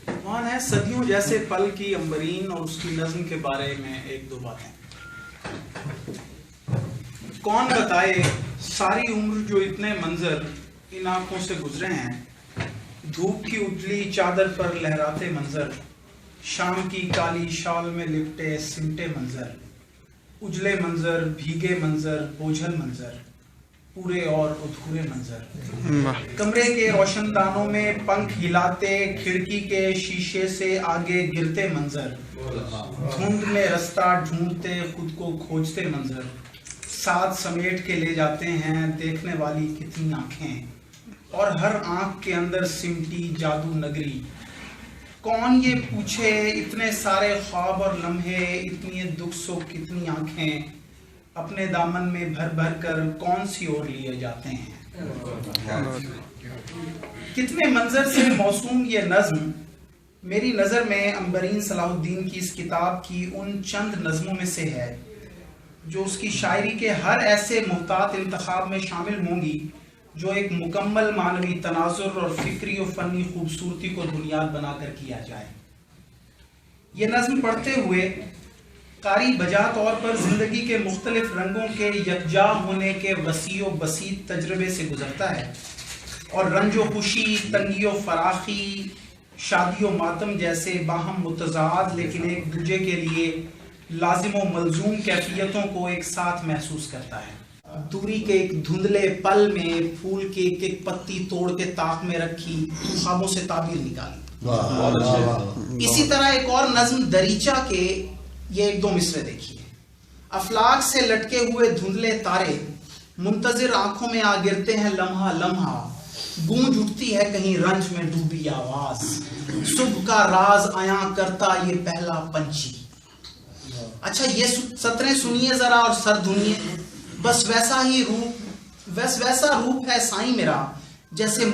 عنوان ہے صدیوں جیسے پل کی امبرین اور اس کی نظم کے بارے میں ایک دو باتیں. کون بتائے ساری عمر جو اتنے منظر ان آنکھوں سے گزرے ہیں، دھوپ کی اجلی چادر پر لہراتے منظر، شام کی کالی شال میں لپٹے سمٹے منظر، اجلے منظر، بھیگے منظر، بوجھل منظر، پورے اور ادھورے منظر، کمرے کے روشن دانوں میں پنکھ ہلاتے کھڑکی کے شیشے سے آگے گرتے منظر، دھند میں رستہ ڈھونڈتے خود کو کھوجتے منظر، ساتھ سمیٹ کے لے جاتے ہیں دیکھنے والی کتنی آنکھیں، اور ہر آنکھ کے اندر سمٹی جادو نگری. کون یہ پوچھے اتنے سارے خواب اور لمحے، اتنی دکھ سو کتنی آنکھیں، اپنے دامن میں بھر بھر کر کون سی اور لیے جاتے ہیں. کتنے منظر سے موسوم یہ نظم میری نظر میں عنبرین صلاح الدین کی اس کتاب کی ان چند نظموں میں سے ہے جو اس کی شاعری کے ہر ایسے محتاط انتخاب میں شامل ہوں گی جو ایک مکمل معنوی تناظر اور فکری و فنی خوبصورتی کو بنیاد بنا کر کیا جائے. یہ نظم پڑھتے ہوئے قاری بجا طور پر زندگی کے مختلف رنگوں کے یکجا ہونے کے وسیع و بسیط تجربے سے گزرتا ہے، اور رنج و خوشی، تنگی و فراخی، شادی و ماتم جیسے باہم متضاد لیکن ایک دوسرے کے لیے لازم و ملزوم کیفیتوں کو ایک ساتھ محسوس کرتا ہے. دوری کے ایک دھندلے پل میں پھول کی ایک ایک پتی توڑ کے طاق میں رکھی، خوابوں سے تعبیر نکالی. اسی طرح ایک اور نظم دریچہ کے یہ ایک دو مصرے دیکھیے. افلاک سے لٹکے ہوئے دھندلے تارے منتظر آنکھوں میں آ گرتے ہیں لمحہ لمحہ، گونج اٹھتی ہے کہیں رنج میں ڈوبی آواز، صبح کا راز عیاں کرتا یہ پہلا پنچھی. اچھا یہ سطریں سنیے ذرا اور سر دھنیے. بس ویسا روپ ہے سائیں میرا جیسے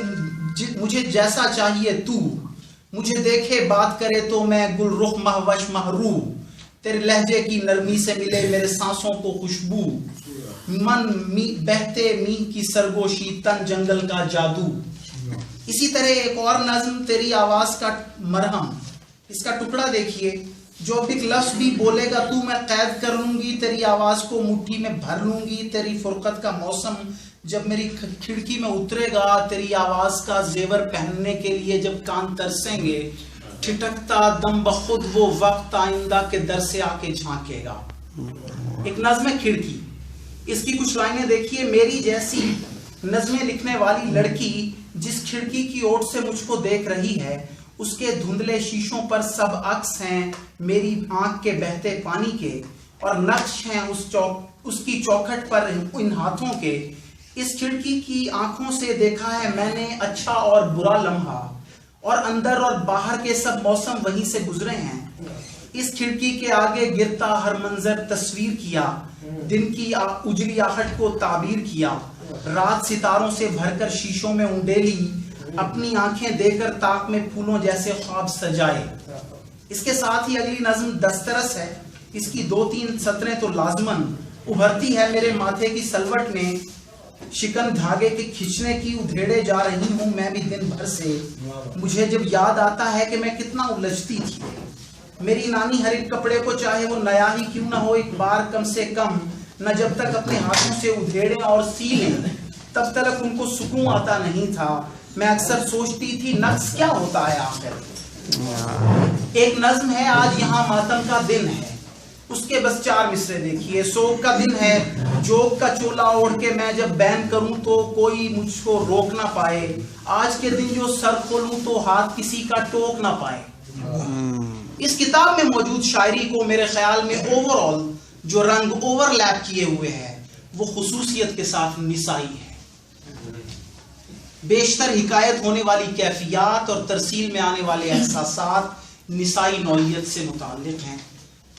مجھے جیسا چاہیے تو، مجھے دیکھے بات کرے تو میں گل رخ مہوش مہرو، تیرے لہجے کی نرمی سے ملے میرے سانسوں کو خوشبو، من بہتے می کی سرگوشی تن جنگل کا جادو. اسی طرح ایک اور نظم تیری آواز کا مرہم، اس کا ٹکڑا دیکھیے. جو ایک لفظ بھی بولے گا تو میں قید کر لوں گی، تیری آواز کو مٹھی میں بھر لوں گی. تیری فرقت کا موسم جب میری کھڑکی میں اترے گا، تیری آواز کا زیور پہننے کے لیے جب کان ترسیں گے، ٹھٹکتا دم بخود وہ وقت آئندہ کے در سے آ کے جھانکے گا. ایک نظم کھڑکی، اس کی کچھ لائنیں دیکھیے. میری جیسی نظمیں لکھنے والی لڑکی جس کھڑکی کی اوٹ سے مجھ کو دیکھ رہی ہے، اس کے دھندلے شیشوں پر سب عکس ہیں میری آنکھ کے بہتے پانی کے، اور نقش ہیں اس کی چوکھٹ پر ان ہاتھوں کے. اس کھڑکی کی آنکھوں سے دیکھا ہے میں نے اچھا اور برا لمحہ، اور اندر اور باہر کے سب موسم وہیں سے گزرے ہیں. اس کھڑکی کے آگے گرتا ہر منظر تصویر کیا، دن کی اجلی آہٹ کو تعبیر کیا، رات ستاروں سے بھر کر شیشوں میں اونڈیلی، اپنی آنکھیں دے کر طاق میں پھولوں جیسے خواب سجائے. اس کے ساتھ ہی اگلی نظم دسترس ہے. اس کی 2-3 سطریں تو لازماً ابھرتی ہے میرے ماتھے کی سلوٹ میں، شکن دھاگے کے کھچنے کی ادھیڑے جا رہی ہوں میں بھی دن بھر سے. مجھے جب یاد آتا ہے کہ میں کتنا الجھتی تھی، میری نانی ہر ایک کپڑے کو چاہے وہ نیا ہی کیوں نہ ہو ایک بار کم سے کم نہ جب تک اپنے ہاتھوں سے ادھیڑیں اور سیلیں تب تک ان کو سکون آتا نہیں تھا. میں اکثر سوچتی تھی نقص کیا ہوتا ہے آخر. ایک نظم ہے آج یہاں ماتم کا دن ہے، اس کے بس 4 مصرے دیکھیے. سوگ کا دن ہے، جوگ کا چولا اوڑھ کے میں جب بین کروں تو کوئی مجھ کو روک نہ پائے. آج کے دن جو سر کھولوں تو ہاتھ کسی کا ٹوک نہ پائے. اس کتاب میں موجود شاعری کو میرے خیال میں اوورآل جو رنگ اوور لیپ کیے ہوئے ہیں وہ خصوصیت کے ساتھ نسائی ہے. بیشتر حکایت ہونے والی کیفیات اور ترسیل میں آنے والے احساسات نسائی نوعیت سے متعلق ہیں.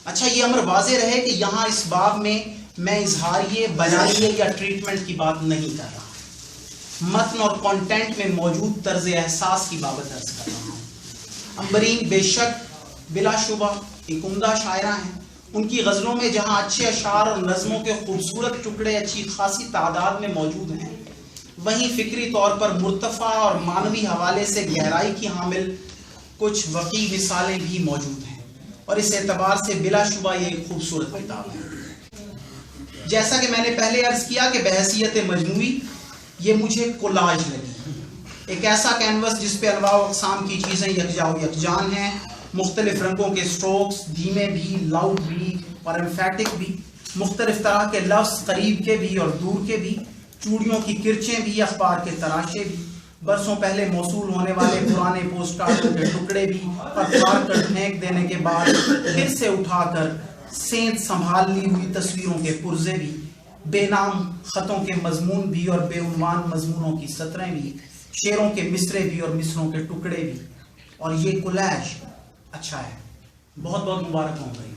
اچھا یہ امر واضح رہے کہ یہاں اس باب میں اظہاریے، بیانیے یا ٹریٹمنٹ کی بات نہیں کر رہا، متن اور کانٹینٹ میں موجود طرز احساس کی بابت عرض کر رہا ہوں. عنبرین بے شک بلا شبہ ایک عمدہ شاعرہ ہیں، ان کی غزلوں میں جہاں اچھے اشعار اور نظموں کے خوبصورت ٹکڑے اچھی خاصی تعداد میں موجود ہیں، وہیں فکری طور پر مرتفع اور معنوی حوالے سے گہرائی کی حامل کچھ وقیع مثالیں بھی موجود ہیں، اور اس اعتبار سے بلا شبہ یہ ایک خوبصورت کتاب ہے۔ جیسا کہ میں نے پہلے عرض کیا کہ بحیثیت مجموعی یہ مجھے کولاج لگی، ایک ایسا کینوس جس پہ انواع و اقسام کی چیزیں یکجا و یکجان ہیں، مختلف رنگوں کے سٹروکس، دھیمے بھی، لاؤڈ بھی اور ایمفیٹک بھی، مختلف طرح کے لفظ، قریب کے بھی اور دور کے بھی، چوڑیوں کی کرچیں بھی، اخبار کے تراشے بھی، برسوں پہلے موصول ہونے والے پرانے پوسٹ کارڈوں کے ٹکڑے بھی، پتوار کر پھینک دینے کے بعد پھر سے اٹھا کر سینت سنبھال لی ہوئی تصویروں کے پرزے بھی، بے نام خطوں کے مضمون بھی اور بے عنوان مضمونوں کی سطریں بھی، شعروں کے مصرے بھی اور مصروں کے ٹکڑے بھی، اور یہ کولیج اچھا ہے۔ بہت بہت مبارک ہوں بھائی۔